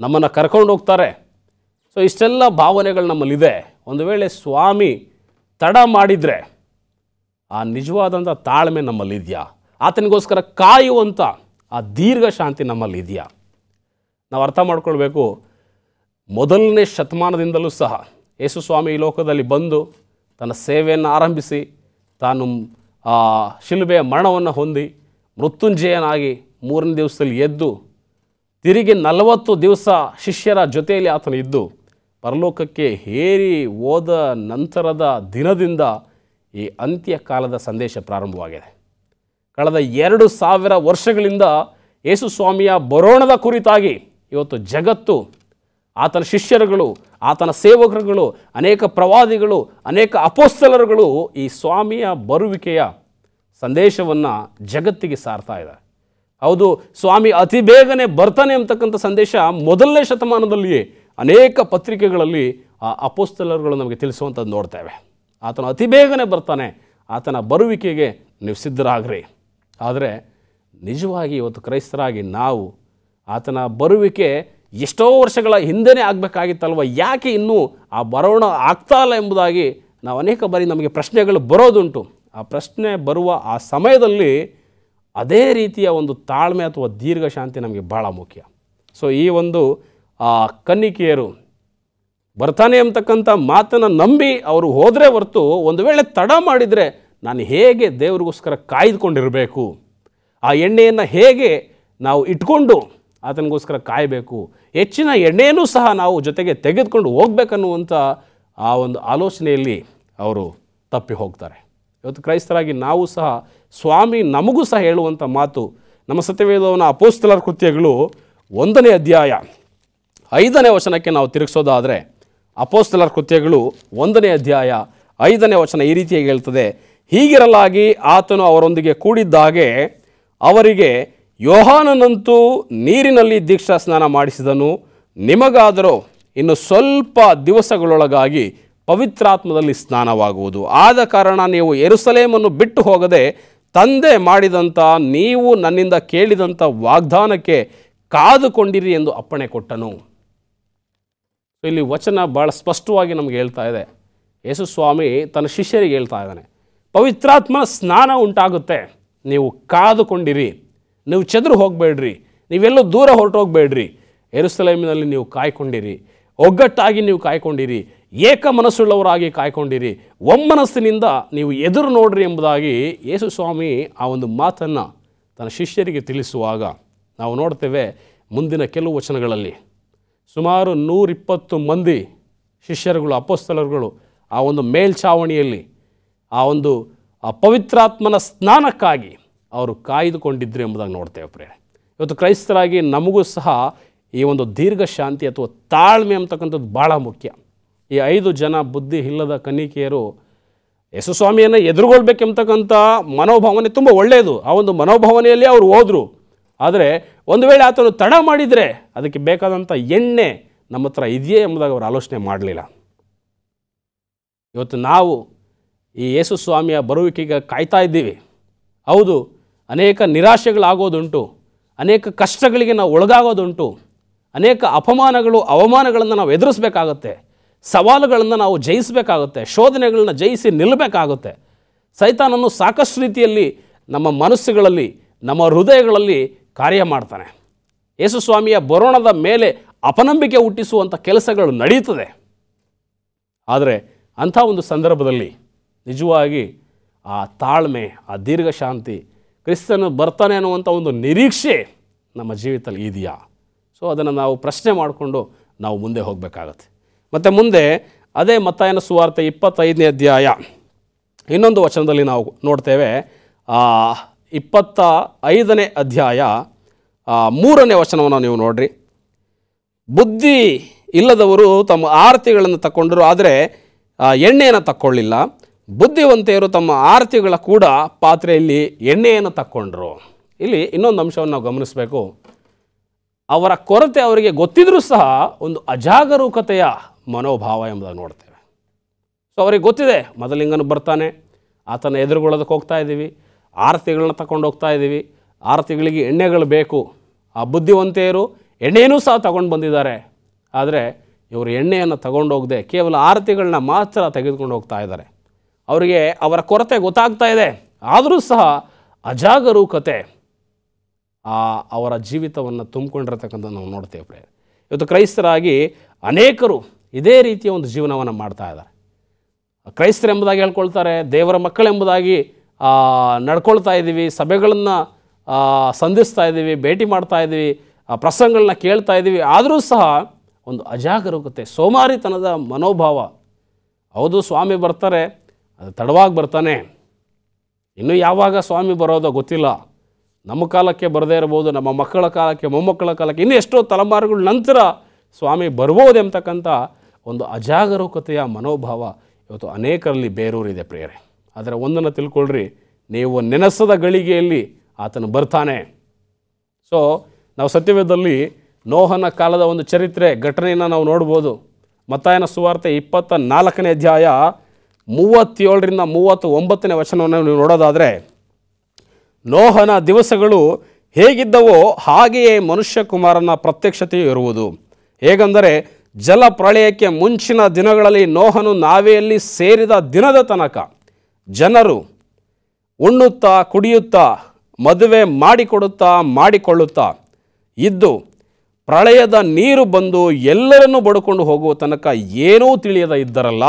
ನಮ್ಮನ್ನು ಕರ್ಕೊಂಡು ಹೋಗ್ತಾರೆ. ಸೊ ಇಷ್ಟೆಲ್ಲ ಭಾವನೆಗಳು ನಮ್ಮಲ್ಲಿದೆ. ಒಂದು ವೇಳೆ ಸ್ವಾಮಿ ತಡ ಮಾಡಿದರೆ ಆ ನಿಜವಾದಂಥ ತಾಳ್ಮೆ ನಮ್ಮಲ್ಲಿದೆಯಾ, ಆತನಿಗೋಸ್ಕರ ಕಾಯುವಂಥ ಆ ದೀರ್ಘ ಶಾಂತಿ ನಮ್ಮಲ್ಲಿದೆಯಾ? ನಾವು ಅರ್ಥ ಮಾಡ್ಕೊಳ್ಬೇಕು, ಮೊದಲನೇ ಶತಮಾನದಿಂದಲೂ ಸಹ ಯೇಸುಸ್ವಾಮಿ ಈ ಲೋಕದಲ್ಲಿ ಬಂದು ತನ್ನ ಸೇವೆಯನ್ನು ಆರಂಭಿಸಿ ತಾನು ಶಿಲುಬೆಯ ಮರಣವನ್ನು ಹೊಂದಿ ಮೃತ್ಯುಂಜಯನಾಗಿ 3ನೇ ದಿವಸದಲ್ಲಿ ಎದ್ದು ತಿರುಗಿ 40 ದಿವಸ ಶಿಷ್ಯರ ಜೊತೆಯಲ್ಲಿ ಆತನು ಇದ್ದು ಪರಲೋಕಕ್ಕೆ ಹೇರಿ ಹೋದ ನಂತರದ ದಿನದಿಂದ ಈ ಅಂತ್ಯಕಾಲದ ಸಂದೇಶ ಪ್ರಾರಂಭವಾಗಿದೆ. ಕಳೆದ 2000 ವರ್ಷಗಳಿಂದ ಯೇಸುಸ್ವಾಮಿಯ ಬರೋಣದ ಕುರಿತಾಗಿ ಇವತ್ತು ಜಗತ್ತು, ಆತನ ಶಿಷ್ಯರುಗಳು, ಆತನ ಸೇವಕರುಗಳು, ಅನೇಕ ಪ್ರವಾದಿಗಳು, ಅನೇಕ ಅಪೊಸ್ತಲರುಗಳು ಈ ಸ್ವಾಮಿಯ ಬರುವಿಕೆಯ ಸಂದೇಶವನ್ನು ಜಗತ್ತಿಗೆ ಸಾರ್ತಾ ಇದೆ. ಹೌದು, ಸ್ವಾಮಿ ಅತಿ ಬೇಗನೆ ಬರ್ತಾನೆ ಅಂತಕ್ಕಂಥ ಸಂದೇಶ ಮೊದಲನೇ ಶತಮಾನದಲ್ಲಿಯೇ ಅನೇಕ ಪತ್ರಿಕೆಗಳಲ್ಲಿ ಆ ಅಪೊಸ್ತಲರುಗಳು ನಮಗೆ ತಿಳಿಸುವಂಥದ್ದು ನೋಡ್ತೇವೆ. ಆತನು ಅತಿ ಬೇಗನೆ ಬರ್ತಾನೆ, ಆತನ ಬರುವಿಕೆಗೆ ನೀವು ಸಿದ್ಧರಾಗ್ರಿ. ಆದರೆ ನಿಜವಾಗಿ ಇವತ್ತು ಕ್ರೈಸ್ತರಾಗಿ ನಾವು ಆತನ ಬರುವಿಕೆ ಎಷ್ಟೋ ವರ್ಷಗಳ ಹಿಂದೆನೇ ಆಗಬೇಕಾಗಿತ್ತಲ್ವ, ಯಾಕೆ ಇನ್ನೂ ಆ ಬರೋಣ ಆಗ್ತಾ ಇಲ್ಲ ಎಂಬುದಾಗಿ ನಾವು ಅನೇಕ ಬಾರಿ ನಮಗೆ ಪ್ರಶ್ನೆಗಳು ಬರೋದುಂಟು. ಆ ಪ್ರಶ್ನೆ ಬರುವ ಆ ಸಮಯದಲ್ಲಿ ಅದೇ ರೀತಿಯ ಒಂದು ತಾಳ್ಮೆ ಅಥವಾ ದೀರ್ಘ ಶಾಂತಿ ನಮಗೆ ಭಾಳ ಮುಖ್ಯ. ಸೊ ಈ ಒಂದು ಕನ್ನಿಕೆಯರು ಬರ್ತಾನೆ ಅಂತಕ್ಕಂಥ ಮಾತನ್ನು ನಂಬಿ ಅವರು ಹೋದರೆ ಹೊರತು ಒಂದು ವೇಳೆ ತಡ ಮಾಡಿದರೆ ನಾನು ಹೇಗೆ ದೇವರಿಗೋಸ್ಕರ ಕಾಯ್ದುಕೊಂಡಿರಬೇಕು, ಆ ಎಣ್ಣೆಯನ್ನು ಹೇಗೆ ನಾವು ಇಟ್ಕೊಂಡು ಆತನಿಗೋಸ್ಕರ ಕಾಯಬೇಕು, ಹೆಚ್ಚಿನ ಎಣ್ಣೆಯೂ ಸಹ ನಾವು ಜೊತೆಗೆ ತೆಗೆದುಕೊಂಡು ಹೋಗ್ಬೇಕನ್ನುವಂಥ ಆ ಒಂದು ಆಲೋಚನೆಯಲ್ಲಿ ಅವರು ತಪ್ಪಿ ಹೋಗ್ತಾರೆ. ಇವತ್ತು ಕ್ರೈಸ್ತರಾಗಿ ನಾವು ಸಹ ಸ್ವಾಮಿ ನಮಗೂ ಸಹ ಹೇಳುವಂಥ ಮಾತು ನಮ್ಮ ಸತ್ಯವೇದವನ ಅಪೊಸ್ತಲರ ಕೃತ್ಯಗಳು 1ನೇ ಅಧ್ಯಾಯ 5ನೇ ವಚನಕ್ಕೆ ನಾವು ತಿರುಗಿಸೋದಾದರೆ, ಅಪೊಸ್ತಲರ ಕೃತ್ಯಗಳು 1ನೇ ಅಧ್ಯಾಯ 5ನೇ ವಚನ ಈ ರೀತಿಯಾಗಿ ಹೇಳ್ತದೆ, ಹೀಗಿರಲಾಗಿ ಆತನು ಅವರೊಂದಿಗೆ ಕೂಡಿದ್ದಾಗೆ ಅವರಿಗೆ, ಯೋಹಾನನಂತೂ ನೀರಿನಲ್ಲಿ ದೀಕ್ಷಾ ಸ್ನಾನ ಮಾಡಿಸಿದನು, ನಿಮಗಾದರೂ ಇನ್ನು ಸ್ವಲ್ಪ ದಿವಸಗಳೊಳಗಾಗಿ ಪವಿತ್ರಾತ್ಮದಲ್ಲಿ ಸ್ನಾನವಾಗುವುದು. ಆದ ಕಾರಣ ನೀವು ಯೆರೂಸಲೇಮನ್ನು ಬಿಟ್ಟು ಹೋಗದೆ ತಂದೆ ಮಾಡಿದಂಥ ನೀವು ನನ್ನಿಂದ ಕೇಳಿದಂಥ ವಾಗ್ದಾನಕ್ಕೆ ಕಾದುಕೊಂಡಿರಿ ಎಂದು ಅಪ್ಪಣೆ ಕೊಟ್ಟನು. ಇಲ್ಲಿ ವಚನ ಭಾಳ ಸ್ಪಷ್ಟವಾಗಿ ನಮಗೆ ಹೇಳ್ತಾ ಇದೆ. ಯೇಸುಸ್ವಾಮಿ ತನ್ನ ಶಿಷ್ಯರಿಗೆ ಹೇಳ್ತಾ ಇದ್ದಾನೆ, ಪವಿತ್ರಾತ್ಮನ ಸ್ನಾನ ಉಂಟಾಗುತ್ತೆ, ನೀವು ಕಾದುಕೊಂಡಿರಿ, ನೀವು ಚೆದರು ಹೋಗಬೇಡ್ರಿ, ನೀವೆಲ್ಲೂ ದೂರ ಹೊರಟೋಗ್ಬೇಡ್ರಿ, ಯೆರೂಸಲೇಮಿನಲ್ಲಿ ನೀವು ಕಾಯ್ಕೊಂಡಿರಿ, ಒಗ್ಗಟ್ಟಾಗಿ ನೀವು ಕಾಯ್ಕೊಂಡಿರಿ, ಏಕ ಮನಸ್ಸುಳ್ಳವರಾಗಿ ಕಾಯ್ಕೊಂಡಿರಿ, ಒಮ್ಮನಸ್ಸಿನಿಂದ ನೀವು ಎದುರು ನೋಡ್ರಿ ಎಂಬುದಾಗಿ ಯೇಸುಸ್ವಾಮಿ ಆ ಒಂದು ಮಾತನ್ನು ತನ್ನ ಶಿಷ್ಯರಿಗೆ ತಿಳಿಸುವಾಗ ನಾವು ನೋಡ್ತೇವೆ. ಮುಂದಿನ ಕೆಲವು ವಚನಗಳಲ್ಲಿ ಸುಮಾರು 120 ಮಂದಿ ಶಿಷ್ಯರುಗಳು, ಅಪೊಸ್ತಲರುಗಳು ಆ ಒಂದು ಮೇಲ್ಛಾವಣಿಯಲ್ಲಿ ಆ ಒಂದು ಪವಿತ್ರಾತ್ಮನ ಸ್ನಾನಕ್ಕಾಗಿ ಅವರು ಕಾಯ್ದುಕೊಂಡಿದ್ರು ಎಂಬುದಾಗಿ ನೋಡ್ತೇವೆ. ಪ್ರಿಯರೇ, ಇವತ್ತು ಕ್ರೈಸ್ತರಾಗಿ ನಮಗೂ ಸಹ ಈ ಒಂದು ದೀರ್ಘ ಶಾಂತಿ ಅಥವಾ ತಾಳ್ಮೆ ಅಂತಕ್ಕಂಥದ್ದು ಭಾಳ ಮುಖ್ಯ. ಈ 5 ಜನ ಬುದ್ಧಿ ಇಲ್ಲದ ಕನ್ನಿಕೆಯರು ಯೇಸುಸ್ವಾಮಿಯನ್ನು ಎದುರುಗೊಳ್ಬೇಕೆಂಬತಕ್ಕಂಥ ಮನೋಭಾವನೆ ತುಂಬ ಒಳ್ಳೆಯದು. ಆ ಒಂದು ಮನೋಭಾವನೆಯಲ್ಲಿ ಅವರು ಹೋದರು. ಆದರೆ ಒಂದು ವೇಳೆ ಆತನು ತಡ ಮಾಡಿದರೆ ಅದಕ್ಕೆ ಬೇಕಾದಂಥ ಎಣ್ಣೆ ನಮ್ಮ ಹತ್ರ ಇದೆಯೇ ಎಂಬುದಾಗಿ ಅವರು ಆಲೋಚನೆ ಮಾಡಲಿಲ್ಲ. ಇವತ್ತು ನಾವು ಈ ಯೇಸುಸ್ವಾಮಿಯ ಬರುವಿಕೆಗೆ ಕಾಯ್ತಾ ಇದ್ದೀವಿ. ಹೌದು, ಅನೇಕ ನಿರಾಶೆಗಳಾಗೋದುಂಟು, ಅನೇಕ ಕಷ್ಟಗಳಿಗೆ ನಾವು ಒಳಗಾಗೋದುಂಟು, ಅನೇಕ ಅಪಮಾನಗಳು ಅವಮಾನಗಳನ್ನು ನಾವು ಎದುರಿಸಬೇಕಾಗತ್ತೆ, ಸವಾಲುಗಳನ್ನು ನಾವು ಜಯಿಸಬೇಕಾಗುತ್ತೆ, ಶೋಧನೆಗಳನ್ನ ಜಯಿಸಿ ನಿಲ್ಲಬೇಕಾಗುತ್ತೆ. ಸೈತಾನನು ಸಾಕಷ್ಟು ರೀತಿಯಲ್ಲಿ ನಮ್ಮ ಮನಸ್ಸುಗಳಲ್ಲಿ, ನಮ್ಮ ಹೃದಯಗಳಲ್ಲಿ ಕಾರ್ಯ ಮಾಡ್ತಾನೆ. ಯೇಸುಸ್ವಾಮಿಯ ಬರೋಣದ ಮೇಲೆ ಅಪನಂಬಿಕೆ ಹುಟ್ಟಿಸುವಂಥ ಕೆಲಸಗಳು ನಡೀತದೆ. ಆದರೆ ಅಂಥ ಒಂದು ಸಂದರ್ಭದಲ್ಲಿ ನಿಜವಾಗಿ ಆ ತಾಳ್ಮೆ, ಆ ದೀರ್ಘ ಶಾಂತಿ, ಕ್ರಿಸ್ತನು ಬರ್ತಾನೆ ಅನ್ನುವಂಥ ಒಂದು ನಿರೀಕ್ಷೆ ನಮ್ಮ ಜೀವಿತದಲ್ಲಿ ಇದೆಯಾ? ಸೊ ಅದನ್ನು ನಾವು ಪ್ರಶ್ನೆ ಮಾಡಿಕೊಂಡು ನಾವು ಮುಂದೆ ಹೋಗಬೇಕಾಗತ್ತೆ. ಮತ್ತು ಮುಂದೆ ಅದೇ ಮತ್ತಾಯನ ಸುವಾರ್ತೆ 25ನೇ ಅಧ್ಯಾಯ ಇನ್ನೊಂದು ವಚನದಲ್ಲಿ ನಾವು ನೋಡ್ತೇವೆ. 25ನೇ ಅಧ್ಯಾಯ 3ನೇ ವಚನವನ್ನು ನೀವು ನೋಡ್ರಿ. ಬುದ್ಧಿ ಇಲ್ಲದವರು ತಮ್ಮ ಆರತಿಗಳನ್ನು ತಗೊಂಡರು, ಆದರೆ ಎಣ್ಣೆಯನ್ನು ತಕ್ಕೊಳ್ಳಿಲ್ಲ. ಬುದ್ಧಿವಂತೆಯರು ತಮ್ಮ ಆರತಿಗಳ ಕೂಡ ಪಾತ್ರೆಯಲ್ಲಿ ಎಣ್ಣೆಯನ್ನು ತಕ್ಕೊಂಡ್ರು. ಇಲ್ಲಿ ಇನ್ನೊಂದು ಅಂಶವನ್ನು ನಾವು ಗಮನಿಸಬೇಕು. ಅವರ ಕೊರತೆ ಅವರಿಗೆ ಗೊತ್ತಿದ್ರೂ ಸಹ ಒಂದು ಅಜಾಗರೂಕತೆಯ ಮನೋಭಾವ ಎಂಬುದಾಗಿ ನೋಡ್ತೇವೆ. ಸೊ ಅವರಿಗೆ ಗೊತ್ತಿದೆ, ಮೊದಲಿಂಗನು ಬರ್ತಾನೆ, ಆತನ ಎದುರುಗೊಳ್ಳೋದಕ್ಕೆ ಹೋಗ್ತಾ ಇದ್ದೀವಿ, ಆರತಿಗಳನ್ನ ತಗೊಂಡು ಹೋಗ್ತಾ ಇದ್ದೀವಿ, ಆರತಿಗಳಿಗೆ ಎಣ್ಣೆಗಳು ಬೇಕು. ಆ ಬುದ್ಧಿವಂತೆಯರು ಎಣ್ಣೆಯೂ ಸಹ ತಗೊಂಡು ಬಂದಿದ್ದಾರೆ, ಆದರೆ ಇವರು ಎಣ್ಣೆಯನ್ನು ತಗೊಂಡೋಗದೆ ಕೇವಲ ಆರತಿಗಳನ್ನ ಮಾತ್ರ ತೆಗೆದುಕೊಂಡು ಹೋಗ್ತಾ ಇದ್ದಾರೆ. ಅವರಿಗೆ ಅವರ ಕೊರತೆ ಗೊತ್ತಾಗ್ತಾ ಇದೆ, ಆದರೂ ಸಹ ಅಜಾಗರೂಕತೆ ಅವರ ಜೀವಿತವನ್ನು ತುಂಬಿಕೊಂಡಿರತಕ್ಕಂಥ ನಾವು ನೋಡ್ತೇವೆ. ಇವತ್ತು ಕ್ರೈಸ್ತರಾಗಿ ಅನೇಕರು ಇದೇ ರೀತಿಯ ಒಂದು ಜೀವನವನ್ನು ಮಾಡ್ತಾ ಇದ್ದಾರೆ. ಕ್ರೈಸ್ತರೆಂಬುದಾಗಿ ಹೇಳ್ಕೊಳ್ತಾರೆ, ದೇವರ ಮಕ್ಕಳೆಂಬುದಾಗಿ ನಡ್ಕೊಳ್ತಾ ಇದ್ದೀವಿ, ಸಭೆಗಳನ್ನು ಸಂಧಿಸ್ತಾ ಇದ್ದೀವಿ, ಭೇಟಿ ಮಾಡ್ತಾ ಇದ್ದೀವಿ, ಪ್ರಸಂಗಗಳನ್ನ ಕೇಳ್ತಾ ಇದ್ದೀವಿ, ಆದರೂ ಸಹ ಒಂದು ಅಜಾಗರೂಕತೆ, ಸೋಮಾರಿತನದ ಮನೋಭಾವ. ಹೌದು, ಸ್ವಾಮಿ ಬರ್ತಾರೆ, ಅದು ತಡವಾಗಿ ಬರ್ತಾನೆ, ಇನ್ನೂ ಯಾವಾಗ ಸ್ವಾಮಿ ಬರೋದೋ ಗೊತ್ತಿಲ್ಲ, ನಮ್ಮ ಕಾಲಕ್ಕೆ ಬರದೇ ಇರ್ಬೋದು, ನಮ್ಮ ಮಕ್ಕಳ ಕಾಲಕ್ಕೆ, ಮೊಮ್ಮಕ್ಕಳ ಕಾಲಕ್ಕೆ, ಇನ್ನೂ ಎಷ್ಟೋ ತಲೆಮಾರುಗಳ ನಂತರ ಸ್ವಾಮಿ ಬರ್ಬೋದು ಎಂಬತಕ್ಕಂಥ ಒಂದು ಅಜಾಗರೂಕತೆಯ ಮನೋಭಾವ ಇವತ್ತು ಅನೇಕರಲ್ಲಿ ಬೇರೂರಿದೆ ಪ್ರಿಯರೇ. ಆದರೆ ಒಂದನ್ನು ತಿಳ್ಕೊಳ್ರಿ, ನೀವು ನೆನೆಸದ ಗಳಿಗೆಯಲ್ಲಿ ಆತನು ಬರ್ತಾನೆ. ಸೊ ನಾವು ಸತ್ಯವೇದದಲ್ಲಿ ನೋಹನ ಕಾಲದ ಒಂದು ಚರಿತ್ರೆ ಘಟನೆಯನ್ನು ನಾವು ನೋಡ್ಬೋದು. ಮತ್ತಾಯನ ಸುವಾರ್ತೆ 24ನೇ ಅಧ್ಯಾಯ 37ರಿಂದ 39ನೇ ವಚನವನ್ನು ನೀವು ನೋಡೋದಾದರೆ, ನೋಹನ ದಿವಸಗಳು ಹೇಗಿದ್ದವೋ ಹಾಗೆಯೇ ಮನುಷ್ಯ ಕುಮಾರನ ಪ್ರತ್ಯಕ್ಷತೆಯೂ ಇರುವುದು. ಹೇಗೆಂದರೆ ಜಲ ಪ್ರಳಯಕ್ಕೆ ಮುಂಚಿನ ದಿನಗಳಲ್ಲಿ ನೋಹನು ನಾವೆಯಲ್ಲಿ ಸೇರಿದ ದಿನದ ತನಕ ಜನರು ಉಣ್ಣುತ್ತಾ ಕುಡಿಯುತ್ತಾ ಮದುವೆ ಮಾಡಿಕೊಳ್ಳುತ್ತಾ ಇದ್ದು ಪ್ರಳಯದ ನೀರು ಬಂದು ಎಲ್ಲರನ್ನೂ ಬಡ್ಕೊಂಡು ಹೋಗುವ ತನಕ ಏನೂ ತಿಳಿಯದ ಇದ್ದರಲ್ಲ,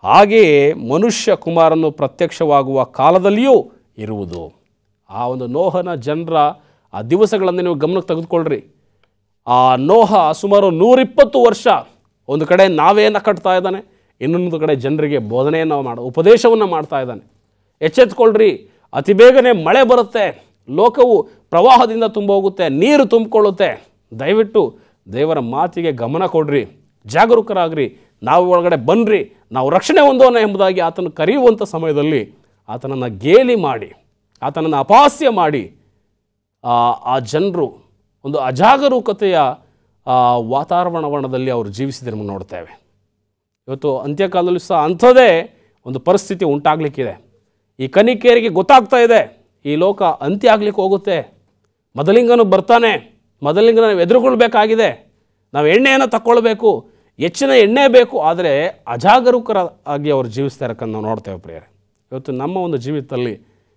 ಹಾಗೆಯೇ ಮನುಷ್ಯ ಕುಮಾರನು ಪ್ರತ್ಯಕ್ಷವಾಗುವ ಕಾಲದಲ್ಲಿಯೂ ಇರುವುದು. ಆ ಒಂದು ನೋಹನ ಜನರ ಆ ದಿವಸಗಳನ್ನು ನೀವು ಗಮನಕ್ಕೆ ತೆಗೆದುಕೊಳ್ಳ್ರಿ. ಆ ನೋಹ ಸುಮಾರು 120 ವರ್ಷ ಒಂದು ಕಡೆ ನಾವೆಯನ್ನು ಕಟ್ತಾ ಇದ್ದಾನೆ, ಇನ್ನೊಂದು ಕಡೆ ಜನರಿಗೆ ಬೋಧನೆಯನ್ನು ಉಪದೇಶವನ್ನು ಮಾಡ್ತಾ ಇದ್ದಾನೆ. ಎಚ್ಚೆತ್ಕೊಳ್ರಿ, ಅತಿ ಬೇಗನೆ ಮಳೆ ಬರುತ್ತೆ, ಲೋಕವು ಪ್ರವಾಹದಿಂದ ತುಂಬ ಹೋಗುತ್ತೆ, ನೀರು ತುಂಬಿಕೊಳ್ಳುತ್ತೆ. ದಯವಿಟ್ಟು ದೇವರ ಮಾತಿಗೆ ಗಮನ ಕೊಡ್ರಿ, ಜಾಗರೂಕರಾಗ್ರಿ, ನಾವು ಒಳಗಡೆ ಬನ್ನಿರಿ, ನಾವು ರಕ್ಷಣೆ ಹೊಂದೋಣ ಎಂಬುದಾಗಿ ಆತನು ಕರೆಯುವಂಥ ಸಮಯದಲ್ಲಿ ಆತನನ್ನು ಗೇಲಿ ಮಾಡಿ, ಆತನನ್ನು ಅಪಹಾಸ್ಯ ಮಾಡಿ ಆ ಜನರು ಒಂದು ಅಜಾಗರೂಕತೆಯ ವಾತಾವರಣದಲ್ಲಿ ಅವರು ಜೀವಿಸಿದ್ರೆ ನೋಡ್ತೇವೆ. ಇವತ್ತು ಅಂತ್ಯಕಾಲದಲ್ಲಿ ಸಹ ಅಂಥದ್ದೇ ಒಂದು ಪರಿಸ್ಥಿತಿ ಉಂಟಾಗಲಿಕ್ಕಿದೆ. ಈ ಕನ್ನಿಕೆಯರಿಗೆ ಗೊತ್ತಾಗ್ತಾ ಇದೆ, ಈ ಲೋಕ ಅಂತ್ಯ ಆಗಲಿಕ್ಕೆ ಹೋಗುತ್ತೆ, ಮೊದಲಿಂಗನು ಬರ್ತಾನೆ, ಮೊದಲಿಂಗನ ನಾವು ಎದುರುಗೊಳ್ಬೇಕಾಗಿದೆ, ನಾವು ಎಣ್ಣೆಯನ್ನು ತಗೊಳ್ಬೇಕು, ಹೆಚ್ಚಿನ ಎಣ್ಣೆ ಬೇಕು. ಆದರೆ ಅಜಾಗರೂಕರಾಗಿ ಅವರು ಜೀವಿಸ್ತಾ ಇರೋಕ್ಕಂತ ನಾವು ನೋಡ್ತೇವೆ ಪ್ರಿಯರೇ. ಇವತ್ತು ನಮ್ಮ ಒಂದು ಜೀವಿತದಲ್ಲಿ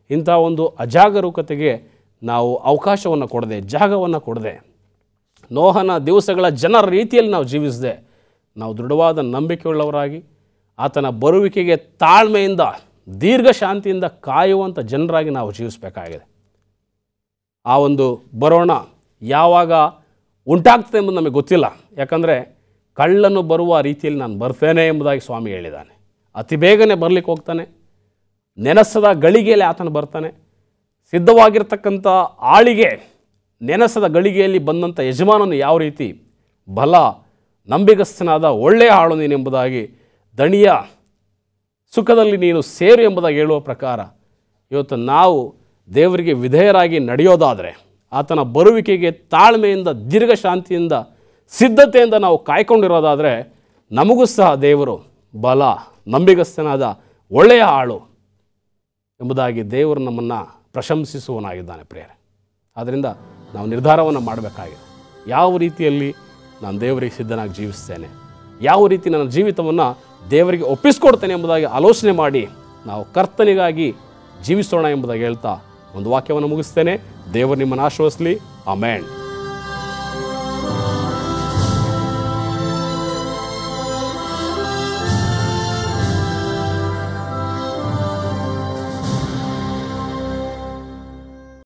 ಇಂಥ ಒಂದು ಅಜಾಗರೂಕತೆಗೆ ನಾವು ಅವಕಾಶವನ್ನು ಕೊಡದೆ, ಜಾಗವನ್ನು ಕೊಡದೆ, ನೋಹನ ದಿವಸಗಳ ಜನರ ರೀತಿಯಲ್ಲಿ ನಾವು ಜೀವಿಸದೆ, ನಾವು ದೃಢವಾದ ನಂಬಿಕೆಯುಳ್ಳವರಾಗಿ ಆತನ ಬರುವಿಕೆಗೆ ತಾಳ್ಮೆಯಿಂದ ದೀರ್ಘ ಶಾಂತಿಯಿಂದ ಕಾಯುವಂಥ ಜನರಾಗಿ ನಾವು ಜೀವಿಸಬೇಕಾಗಿದೆ. ಆ ಒಂದು ಬರೋಣ ಯಾವಾಗ ಉಂಟಾಗ್ತದೆ ಎಂಬುದು ನಮಗೆ ಗೊತ್ತಿಲ್ಲ. ಯಾಕಂದರೆ ಕಳ್ಳನು ಬರುವ ರೀತಿಯಲ್ಲಿ ನಾನು ಬರ್ತೇನೆ ಎಂಬುದಾಗಿ ಸ್ವಾಮಿ ಹೇಳಿದ್ದಾನೆ. ಅತಿ ಬೇಗನೆ ಬರಲಿಕ್ಕೆ ಹೋಗ್ತಾನೆ, ನೆನೆಸದ ಗಳಿಗೆಯಲ್ಲಿ ಆತನು ಬರ್ತಾನೆ. ಸಿದ್ಧವಾಗಿರ್ತಕ್ಕಂಥ ಆಳಿಗೆ ನೆನೆಸದ ಗಳಿಗೆಯಲ್ಲಿ ಬಂದಂಥ ಯಜಮಾನನು ಯಾವ ರೀತಿ ಬಲ ನಂಬಿಗಸ್ತನಾದ ಒಳ್ಳೆಯ ಆಳು ನೀನೆಂಬುದಾಗಿ, ದಣಿಯ ಸುಖದಲ್ಲಿ ನೀನು ಸೇರು ಎಂಬುದಾಗಿ ಹೇಳುವ ಪ್ರಕಾರ ಇವತ್ತು ನಾವು ದೇವರಿಗೆ ವಿಧೇಯರಾಗಿ ನಡೆಯೋದಾದರೆ, ಆತನ ಬರುವಿಕೆಗೆ ತಾಳ್ಮೆಯಿಂದ ದೀರ್ಘ ಶಾಂತಿಯಿಂದ ಸಿದ್ಧತೆಯಿಂದ ನಾವು ಕಾಯ್ಕೊಂಡಿರೋದಾದರೆ, ನಮಗೂ ಸಹ ದೇವರು ಬಲ ನಂಬಿಗಸ್ತನಾದ ಒಳ್ಳೆಯ ಆಳು ಎಂಬುದಾಗಿ ದೇವರು ನಮ್ಮನ್ನು ಪ್ರಶಂಸಿಸುವನಾಗಿದ್ದಾನೆ ಪ್ರಿಯರೇ. ಆದ್ದರಿಂದ ನಾವು ನಿರ್ಧಾರವನ್ನು ಮಾಡಬೇಕಾಗಿದೆ. ಯಾವ ರೀತಿಯಲ್ಲಿ ನಾನು ದೇವರಿಗೆ ಸಿದ್ಧನಾಗಿ ಜೀವಿಸ್ತೇನೆ, ಯಾವ ರೀತಿ ನನ್ನ ಜೀವಿತವನ್ನು ದೇವರಿಗೆ ಒಪ್ಪಿಸ್ಕೊಡ್ತೇನೆ ಎಂಬುದಾಗಿ ಆಲೋಚನೆ ಮಾಡಿ ನಾವು ಕರ್ತನಿಗಾಗಿ ಜೀವಿಸೋಣ ಎಂಬುದಾಗಿ ಹೇಳ್ತಾ ಒಂದು ವಾಕ್ಯವನ್ನು ಮುಗಿಸ್ತೇನೆ. ದೇವರು ನಿಮ್ಮನ್ನು ಆಶೀರ್ವದಿಸಲಿ. ಆಮೆನ್.